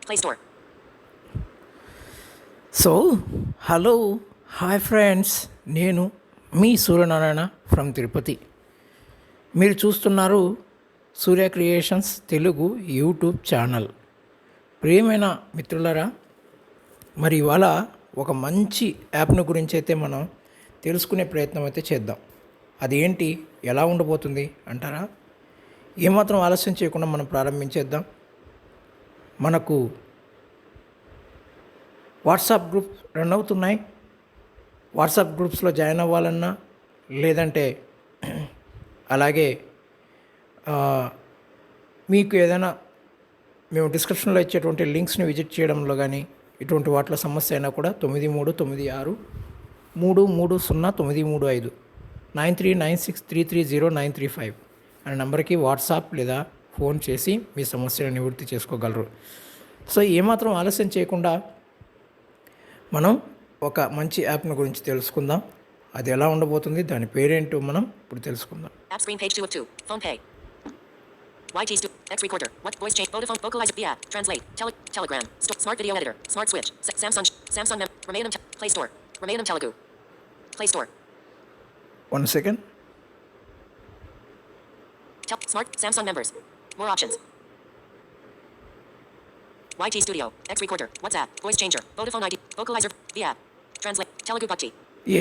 Play Store. So hello hi friends, నేను మీ Suryanarayana from Tirupati. మీరు చూస్తున్నారు సూర్య క్రియేషన్స్ తెలుగు యూట్యూబ్ ఛానల్. ప్రియమైన మిత్రులరా, మరి ఇవాళ ఒక మంచి యాప్ను గురించి అయితే మనం తెలుసుకునే ప్రయత్నం అయితే చేద్దాం. అదేంటి, ఎలా ఉండబోతుంది అంటారా? ఏమాత్రం ఆలస్యం చేయకుండా మనం ప్రారంభించేద్దాం. మనకు వాట్సాప్ గ్రూప్ రన్ అవుతున్నాయి. వాట్సాప్ గ్రూప్స్లో జాయిన్ అవ్వాలన్నా, లేదంటే అలాగే మీకు ఏదైనా మేము డిస్క్రిప్షన్లో ఇచ్చేటువంటి లింక్స్ని విజిట్ చేయడంలో కానీ ఇటువంటి వాటిలో సమస్య అయినా కూడా 9396330935 9396330935 అనే నెంబర్కి వాట్సాప్ లేదా ఫోన్ చేసి మీ సమస్యను నివృత్తి చేసుకోగలరు. సో ఏమాత్రం ఆలస్యం చేయకుండా మనం ఒక మంచి యాప్ను గురించి తెలుసుకుందాం. అది ఎలా ఉండబోతుంది, దాని పేరేంటో మనం ఇప్పుడు తెలుసుకుందాం. App screen page 2 of 2. Phone pay. YT's X recorder. What voice change? Vodafone vocalizer. The app. Translate. Telegram. Smart video editor. Smart switch. Samsung. Remainum. Play Store. Remainum Telugu. Play Store. 1 second. Smart Samsung members. More options. YT Studio. X recorder. WhatsApp. Voice changer. Vodafone ID. Vocalizer. The app. Translate. Telugu Bhakti.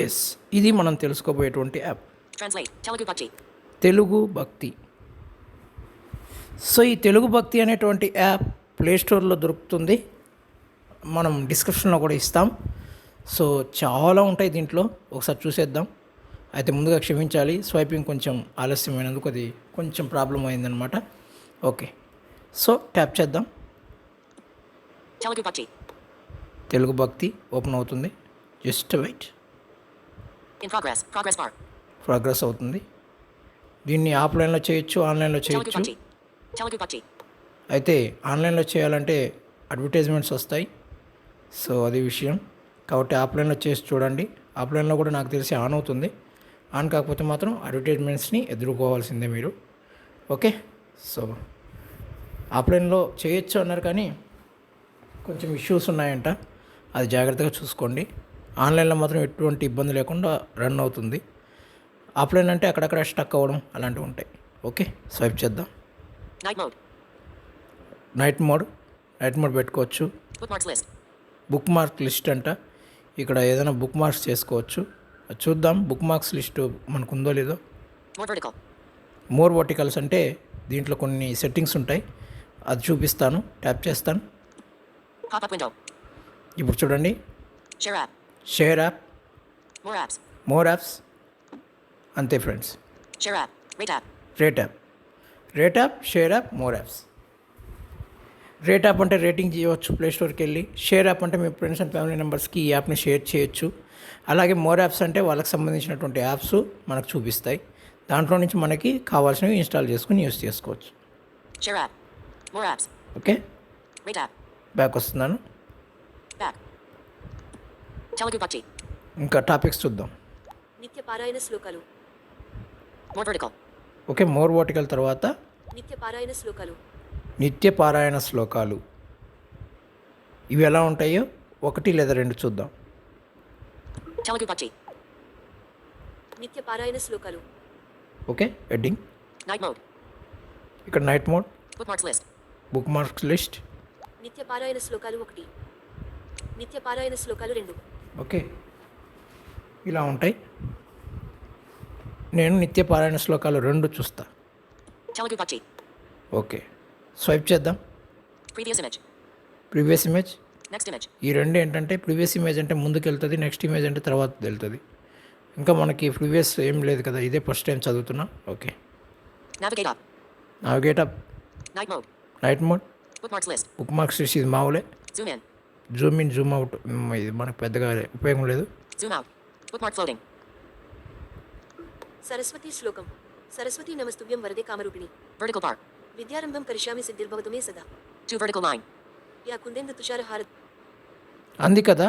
Yes, ఇది మనం తెలుసుకోబోయేటువంటి app Translate. Telugu Bhakti. Telugu Bhakti. So ఈ తెలుగు భక్తి అనేటువంటి app ప్లేస్టోర్లో దొరుకుతుంది. మనం డిస్క్రిప్షన్లో కూడా ఇస్తాం. సో చాలా ఉంటాయి దీంట్లో, ఒకసారి చూసేద్దాం. అయితే ముందుగా క్షమించాలి, స్వైపింగ్ కొంచెం ఆలస్యమైనందుకు అది కొంచెం ప్రాబ్లం అయిందనమాట. ఓకే, సో ట్యాప్ చేద్దాం. Telugu Bhakti. Telugu Bhakti open అవుతుంది. Just wait. In progress. Progress bar. Progress అవుతుంది. దీన్ని ఆఫ్లైన్లో చేయొచ్చు, ఆన్లైన్లో Telugu చేయొచ్చు. Bhakti. Telugu Bhakti. అయితే ఆన్లైన్లో చేయాలంటే అడ్వర్టైజ్మెంట్స్ వస్తాయి. సో అది విషయం. కాబట్టి ఆఫ్లైన్లో చేసి చూడండి. ఆఫ్లైన్లో కూడా నాకు తెలిసి ఆన్ అవుతుంది. ఆన్ కాకపోతే మాత్రం అడ్వర్టైజ్మెంట్స్ని ఎదుర్కోవాల్సిందే మీరు. ఓకే, సో ఆఫ్లైన్లో చేయొచ్చు అన్నారు కానీ కొంచెం ఇష్యూస్ ఉన్నాయంట, అది జాగ్రత్తగా చూసుకోండి. ఆన్లైన్లో మాత్రం ఎటువంటి ఇబ్బంది లేకుండా రన్ అవుతుంది. ఆఫ్లైన్ అంటే అక్కడక్కడ స్టక్ అవ్వడం అలాంటివి ఉంటాయి. ఓకే, స్వైప్ చేద్దాం. Night mode. నైట్ మోడ్ పెట్టుకోవచ్చు. Bookmarks list. Book mark list అంట. ఇక్కడ ఏదైనా బుక్ మార్క్స్ చేసుకోవచ్చు. అది చూద్దాం బుక్ మార్క్స్ లిస్టు మనకు ఉందో లేదో. More vertical. మోర్ వర్టికల్స్ అంటే దీంట్లో కొన్ని సెట్టింగ్స్ ఉంటాయి, అది చూపిస్తాను. ట్యాప్ చేస్తాను. Pop-up window. ఇప్పుడు చూడండి, Share app. Share app, More apps. మోర్ యాప్స్, అంతే friends. Share app. Rate app. Rate app, share app, more apps. Rate app అంటే రేటింగ్ చేయవచ్చు ప్లేస్టోర్కి వెళ్ళి. షేర్ యాప్ అంటే మీ ఫ్రెండ్స్ అండ్ ఫ్యామిలీ మెంబర్స్కి ఈ యాప్ని షేర్ చేయొచ్చు. అలాగే మోర్ యాప్స్ అంటే వాళ్ళకి సంబంధించినటువంటి యాప్స్ మనకు చూపిస్తాయి. దాంట్లో నుంచి మనకి కావాల్సినవి ఇన్స్టాల్ చేసుకుని యూస్ చేసుకోవచ్చు. Share app. More apps. Okay, Rate app. Back వస్తున్నాను. Back. Telugu Bhakti. ఇంకా టాపిక్స్ చూద్దాం. నిత్య పారాయణ శ్లోకాలు. More vertical. Okay, more vertical తర్వాత నిత్య పారాయణ శ్లోకాలు. నిత్య పారాయణ శ్లోకాలు. ఇవి ఎలా ఉంటాయో ఒకటి లేదా రెండు చూద్దాం. Telugu Bhakti. నిత్య పారాయణ శ్లోకాలు. Okay, heading. Night mode. ఇక్కడ night mode, Bookmarks list. Book marks list. నిత్య పారాయణ శ్లోకాలు 1. నిత్య పారాయణ శ్లోకాలు 2. ఓకే, ఇలా ఉంటాయి. నేను నిత్య పారాయణ శ్లోకాలు 2 చూస్తా. Telugu Bhakti. ఓకే, స్వైప్ చేద్దాం. Previous image. Previous image. Next image. ఈ రెండు ఏంటంటే ప్రీవియస్ ఇమేజ్ అంటే ముందుకు వెళ్తుంది, నెక్స్ట్ ఇమేజ్ అంటే తర్వాత వెళ్తుంది. ఇంకా మనకి ప్రీవియస్ ఏం లేదు కదా, ఇదే ఫస్ట్ టైం చదువుతున్నా. Okay, Navigate up. Navigate up, Night mode. Night mode, Bookmarks list. Book marks list. ఇది మామూలే. Zoom in. Zoom in, Zoom out, ఇది మనకు పెద్దగా ఉపయోగం లేదు. Zoom out. Bookmark floating. Saraswati శ్లోకం. సరస్వతి నమస్తుభ్యం వరదే కామరూపిణి. Vertical bar. విద్యారంభం కరిష్యామి సిద్ధిర్భవతు మే సదా. 2 vertical line. యా కుందేందు తుషార హారత్. అంది కదా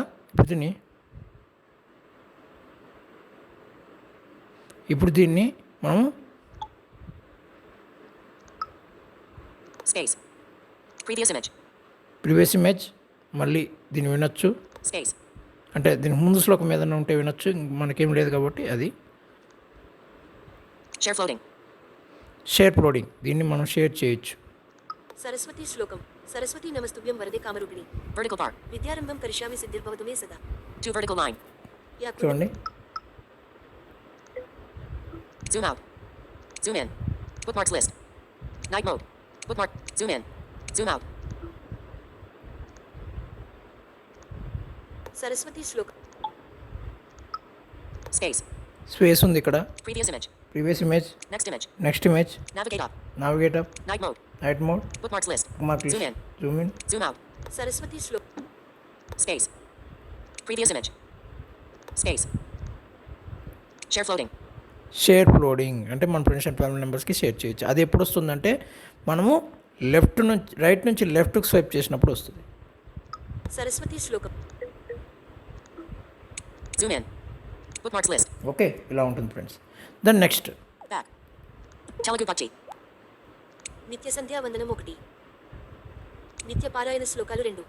ఇప్పుడు దీన్ని మనం Space. Previous image. Previous image, మళ్ళీ దీన్ని వినొచ్చు. Space. అంటే దీనికి ముందు శ్లోకం ఏదైనా ఉంటే వినొచ్చు, మనకేం లేదు కాబట్టి అది. Share floating. షేర్ ఫ్లోడింగ్, దీన్ని మనం షేర్ చేయొచ్చు. సరస్వతి శ్లోకం. సరస్వతి నమస్తుభ్యం వరదే కామరూపిణి. Vertical bar. విద్యారంభం కరిష్యామి సిద్ధిర్భవతు మే సదా. 2 vertical line. యా చూడండి. Zoom out. Zoom in. Bookmarks list. Night mode. Bookmark. Zoom in. Zoom out. Saraswati శ్లోకం. Space. స్పేస్ ఉంది ఇక్కడ. Previous image. Previous image, Next image. Next image, Navigate up. Navigate up, Night mode. Night mode, Bookmarks list. Mark Zoom in. Zoom in. Zoom out. Saraswati శ్లోకం. Space. Previous image. Space. Share floating. Share floating అంటే మన friends and family మెంబర్స్కి share చేయొచ్చు. అది ఎప్పుడు వస్తుందంటే మనము left నుంచి రైట్ నుంచి లెఫ్ట్కి స్వైప్ చేసినప్పుడు వస్తుంది. సరస్వతి శ్లోకం. Zoom in. Bookmarks list. Okay, ఇలా ఉంటుంది friends. Then next Back. Telugu Bhakti. నిత్య సంధ్యావందనం 1. నిత్య పారాయణ శ్లోకాలు 2.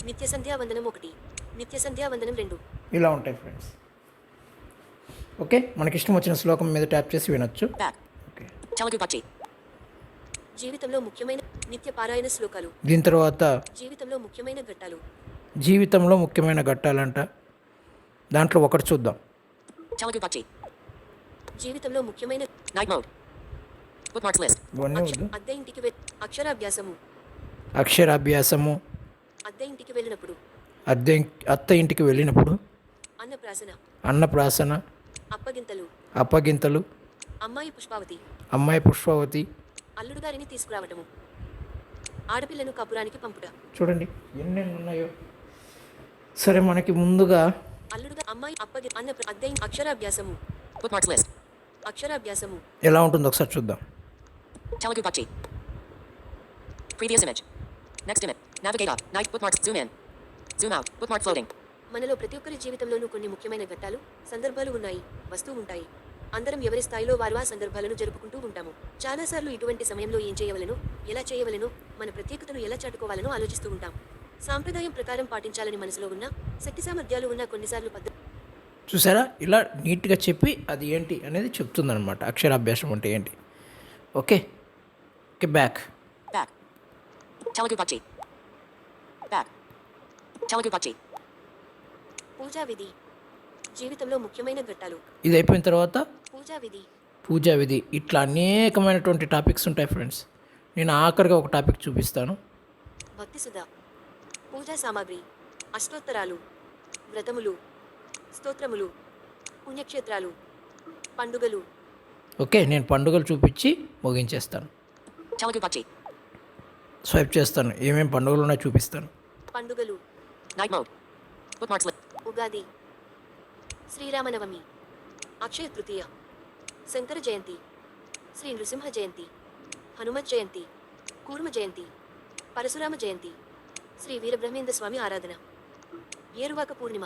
నిత్య సంధ్యావందనం 1. నిత్య సంధ్యావందనం 2. ఇలా ఉంటాయి ఫ్రెండ్స్. ఓకే, మనకి ఇష్టం వచ్చిన శ్లోకం మీద ట్యాప్ చేసి వినొచ్చు. Back. Okay, Telugu Bhakti. జీవితంలో ముఖ్యమైన నిత్య పారాయణ శ్లోకాలు. దీని తర్వాత జీవితంలో ముఖ్యమైన ఘట్టాలు. జీవితంలో ముఖ్యమైన ఘట్టాలంట. దాంట్లో ఒకటి చూద్దాం. Telugu Bhakti. జీవితంలో ముఖ్యమైన Night mode. Bookmarks list. ఇవన్నీ వద్దు. అద్దె ఇంటికి అక్షరాభ్యాసము. అక్షరాభ్యాసము, అద్దె ఇంటికి వెళ్ళినప్పుడు. అత్త ఇంటికి వెళ్ళినప్పుడు, అన్నప్రాసన. అన్నప్రాసన, అప్పగింతలు. అప్పగింతలు, అమ్మాయి పుష్పావతి. అమ్మాయి పుష్పవతి. అల్లుడు గారిని తీసుకురావటము. ఆడపిల్లను కపురానికి పంపుట. చూడండి ఎన్ని ఉన్నాయో. సరే, మనకి ముందుగా అల్లుడుగా అమ్మాయి అద్దె అక్షరాభ్యాసము. Bookmarks list. అక్షరాభ్యాసము. ఎలా ఉంటుందో ఒకసారి చూద్దాం. Telugu Bhakti. Previous image. Next image. Navigate up. Night bookmarks. Zoom in. Zoom out. Bookmark floating. మనలో ప్రతి ఒక్కరి జీవితంలోనూ కొన్ని ముఖ్యమైన ఘట్టాలు, సందర్భాలు ఉన్నాయి, వస్తూ ఉంటాయి. అందరం ఎవరి స్థాయిలో వారు ఆ సందర్భాలను జరుపుకుంటూ ఉంటాము. చాలాసార్లు ఇటువంటి సమయంలో ఏం చేయవలెనో, ఎలా చేయవలెనో, మన ప్రత్యేకతను ఎలా చాటుకోవాలనో ఆలోచిస్తూ ఉంటాం. సాంప్రదాయం ప్రకారం పాటించాలని మనసులో ఉన్న, శక్తి సామర్థ్యాలు ఉన్న కొన్నిసార్లు చూసారా, ఇలా నీట్గా చెప్పి అది ఏంటి అనేది చెప్తుందనమాట. అక్షరాభ్యాసం అంటే ఏంటి. Okay okay, back. Back. Telugu Bhakti. Back. Telugu Bhakti. పూజా విధి. జీవితంలో ముఖ్యమైన ఘట్టాలు. ఇది అయిపోయిన తర్వాత పూజా విధి. పూజా విధి. ఇట్లా అనేకమైనటువంటి టాపిక్స్ ఉంటాయి ఫ్రెండ్స్. నేను ఆఖరిగా ఒక టాపిక్ చూపిస్తాను. భక్తి సుధా. పూజా సామాగ్రి. అష్టోత్తరాలు. వ్రతములు. స్తోత్రములు. పుణ్యక్షేత్రాలు. పండుగలు. ఓకే, నేను పండుగలు చూపించి ముగించేస్తాను. Telugu Bhakti. స్వైప్ చేస్తాను, ఏమేమి పండుగలు ఉన్నాయో చూపిస్తాను. పండుగలు. Night mode. Bookmarks list. Ugadi. Sri Rama Navami. Akshaya Tritiya. Shankara జయంతి. శ్రీ నృసింహ జయంతి. హనుమత్ జయంతి. కూర్మ జయంతి. పరశురామ జయంతి. శ్రీ వీరబ్రహ్మేంద్ర స్వామి ఆరాధన. ఏరువాక పూర్ణిమ.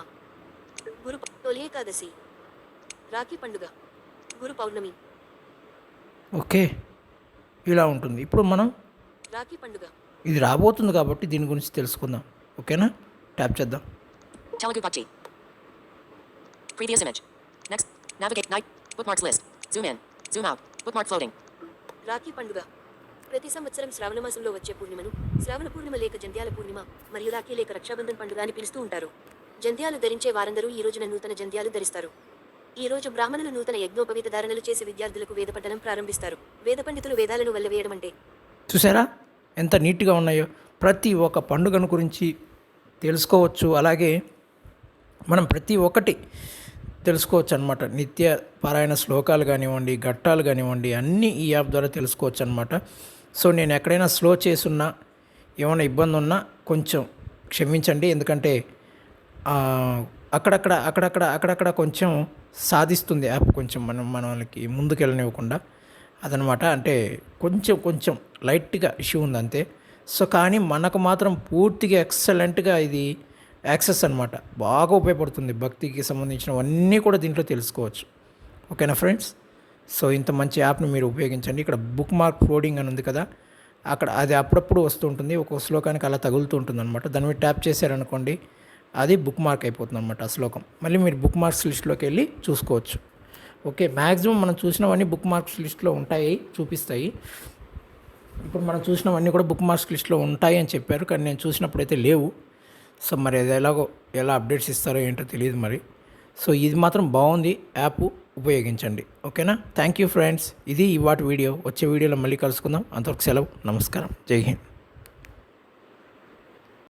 తొలి ఏకాదశి. రాఖీ పండుగ. గురు పౌర్ణమి. ఓకే, ఇలా ఉంటుంది. ఇప్పుడు మనం రాఖీ పండుగ. ఇది రాబోతుంది కాబట్టి దీని గురించి తెలుసుకుందాం. ఓకేనా, ట్యాప్ చేద్దాం. Telugu Bhakti. Previous image. Next. Navigate. Night. Bookmarks list. Zoom in. Zoom out. Bookmark floating. Rakhi పండుగ. ప్రతి సంవత్సరం శ్రావణ మాసంలో వచ్చే పూర్ణిమను శ్రావణ పూర్ణిమ లేక జంధ్యాల పూర్ణిమ మరియు రాఖీ లేక రక్షాబంధన్ పండుగ అని పిలుస్తూ ఉంటారు. జంధ్యాలు ధరించే వారందరూ ఈ రోజున నూతన జంధ్యాలు ధరిస్తారు. ఈ రోజు బ్రాహ్మణులు నూతన యజ్ఞోపవీత ధారణలు చేసి విద్యార్థులకు వేద పఠనం ప్రారంభిస్తారు. వేద పండితులు వేదాలను వల్లవేయడం అంటే. చూసారా ఎంత నీట్గా ఉన్నాయో. ప్రతి ఒక్క పండుగను గురించి తెలుసుకోవచ్చు. అలాగే మనం ప్రతి ఒక్కటి తెలుసుకోవచ్చు అనమాట. నిత్య పారాయణ శ్లోకాలు కానివ్వండి, ఘట్టాలు కానివ్వండి, అన్నీ ఈ యాప్ ద్వారా తెలుసుకోవచ్చు అనమాట. సో నేను ఎక్కడైనా స్లో చేసున్నా, ఏమైనా ఇబ్బంది ఉన్నా కొంచెం క్షమించండి. ఎందుకంటే అక్కడక్కడ కొంచెం సాధిస్తుంది యాప్, కొంచెం మనకి ముందుకెళ్ళనివ్వకుండా అదనమాట. అంటే కొంచెం లైట్గా ఇష్యూ ఉంది అంతే. సో కానీ మనకు మాత్రం పూర్తిగా ఎక్సలెంట్గా ఇది యాక్సెస్ అనమాట. బాగా ఉపయోగపడుతుంది. భక్తికి సంబంధించినవన్నీ కూడా దీంట్లో తెలుసుకోవచ్చు. ఓకేనా ఫ్రెండ్స్? సో ఇంత మంచి యాప్ని మీరు ఉపయోగించండి. ఇక్కడ బుక్ మార్క్ ఫ్లోడింగ్ అని ఉంది కదా, అక్కడ అది అప్పుడప్పుడు వస్తూ ఉంటుంది, ఒక్కొక్క శ్లోకానికి అలా తగులుతూ ఉంటుంది అనమాట. దాని మీద ట్యాప్ చేశారనుకోండి అది బుక్ మార్క్ అయిపోతుంది అనమాట ఆ శ్లోకం. మళ్ళీ మీరు బుక్ మార్క్స్ లిస్ట్లోకి వెళ్ళి చూసుకోవచ్చు. ఓకే, మ్యాక్సిమం మనం చూసినవన్నీ బుక్ మార్క్స్ లిస్ట్లో ఉంటాయి, చూపిస్తాయి. ఇప్పుడు మనం చూసినవన్నీ కూడా బుక్ మార్క్స్ లిస్ట్లో ఉంటాయి అని చెప్పారు, కానీ నేను చూసినప్పుడైతే లేవు. సో మరి అది ఎలా అప్డేట్స్ ఇస్తారో ఏంటో తెలియదు మరి. సో ఇది మాత్రం బాగుంది, యాప్ ఉపయోగించండి. ఓకేనా? థ్యాంక్ యూ ఫ్రెండ్స్, ఇది ఇవాటి వీడియో. వచ్చే వీడియోలో మళ్ళీ కలుసుకుందాం. అంతవరకు సెలవు, నమస్కారం, జై హింద్.